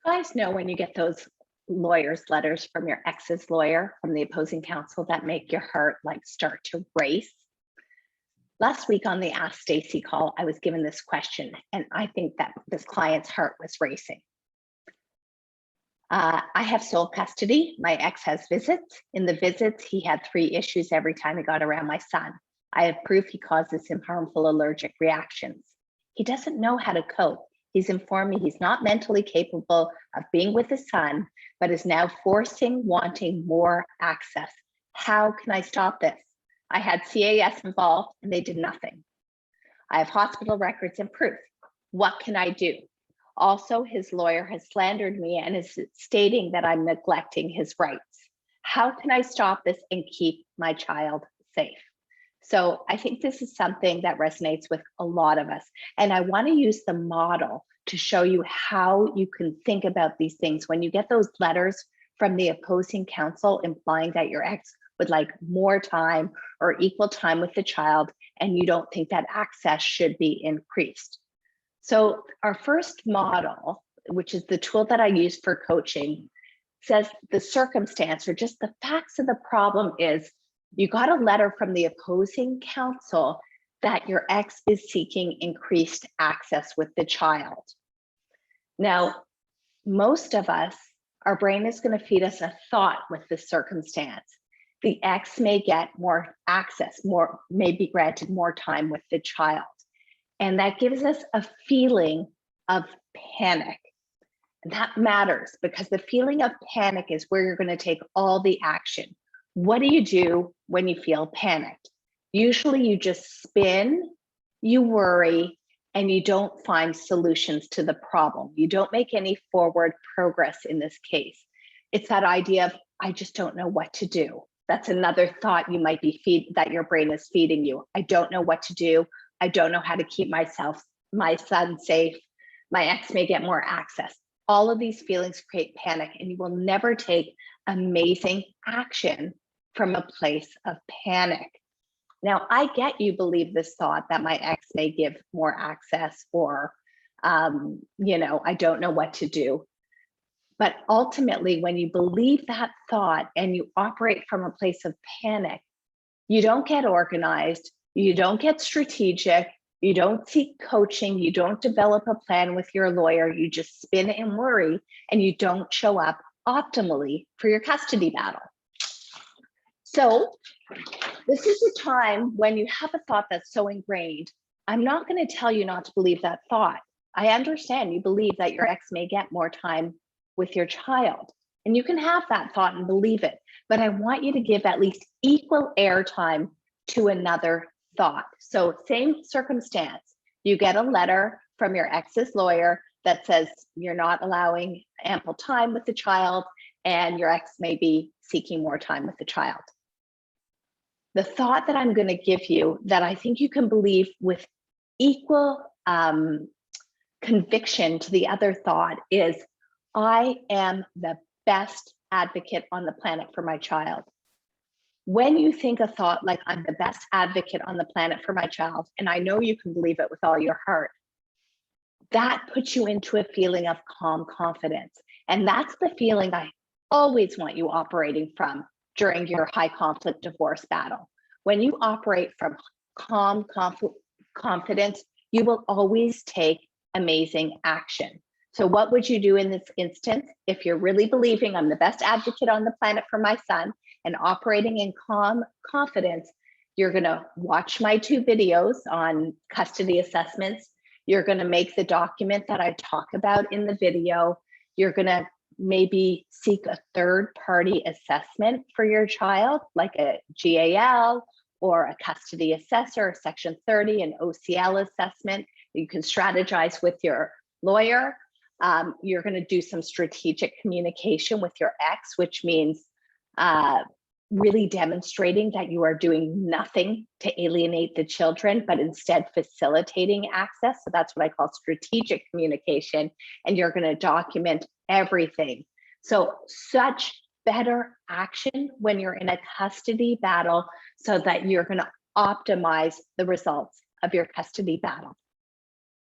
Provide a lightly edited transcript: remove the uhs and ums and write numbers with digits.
Guys know when you get those lawyers' letters from your ex's lawyer, from the opposing counsel, that make your heart like start to race? Last week on the Ask Stacey call, I was given this question, and I think that this client's heart was racing. I have sole custody. My ex has visits. In the visits, he had 3 issues every time he got around my son. I have proof he causes him harmful allergic reactions. He doesn't know how to cope. He's informed me he's not mentally capable of being with his son, but is now wanting more access. How can I stop this? I had CAS involved and they did nothing. I have hospital records and proof. What can I do? Also, his lawyer has slandered me and is stating that I'm neglecting his rights. How can I stop this and keep my child safe? So I think this is something that resonates with a lot of us. And I want to use the model to show you how you can think about these things. When you get those letters from the opposing counsel implying that your ex would like more time or equal time with the child, and you don't think that access should be increased. So our first model, which is the tool that I use for coaching, says the circumstance or just the facts of the problem is you got a letter from the opposing counsel that your ex is seeking increased access with the child. Now, most of us, our brain is going to feed us a thought with this circumstance. The ex may get more access, may be granted more time with the child. And that gives us a feeling of panic. And that matters because the feeling of panic is where you're going to take all the action. What do you do when you feel panicked? Usually you just spin, you worry, and you don't find solutions to the problem. You don't make any forward progress in this case. It's that idea of, I just don't know what to do. That's another thought you might be that your brain is feeding you. I don't know what to do. I don't know how to keep my son safe. My ex may get more access. All of these feelings create panic, and you will never take amazing action from a place of panic. Now, I get you believe this thought that my ex may give more access or, I don't know what to do. But ultimately, when you believe that thought and you operate from a place of panic, you don't get organized, you don't get strategic, you don't seek coaching, you don't develop a plan with your lawyer, you just spin and worry, and you don't show up optimally for your custody battle. So this is a time when you have a thought that's so ingrained. I'm not going to tell you not to believe that thought. I understand you believe that your ex may get more time with your child, and you can have that thought and believe it, but I want you to give at least equal airtime to another thought. So same circumstance, you get a letter from your ex's lawyer that says you're not allowing ample time with the child and your ex may be seeking more time with the child. The thought that I'm going to give you that I think you can believe with equal conviction to the other thought is, I am the best advocate on the planet for my child. When you think a thought like, I'm the best advocate on the planet for my child, and I know you can believe it with all your heart, that puts you into a feeling of calm confidence. And that's the feeling I always want you operating from during your high conflict divorce battle. When you operate from calm confidence, you will always take amazing action. So what would you do in this instance? If you're really believing I'm the best advocate on the planet for my son and operating in calm confidence, you're going to watch my 2 videos on custody assessments. You're going to make the document that I talk about in the video. You're going to maybe seek a third-party assessment for your child, like a GAL or a custody assessor, Section 30, an OCL assessment. You can strategize with your lawyer. You're going to do some strategic communication with your ex, which means really demonstrating that you are doing nothing to alienate the children, but instead facilitating access. So that's what I call strategic communication. And you're going to document everything. So such better action when you're in a custody battle so that you're going to optimize the results of your custody battle.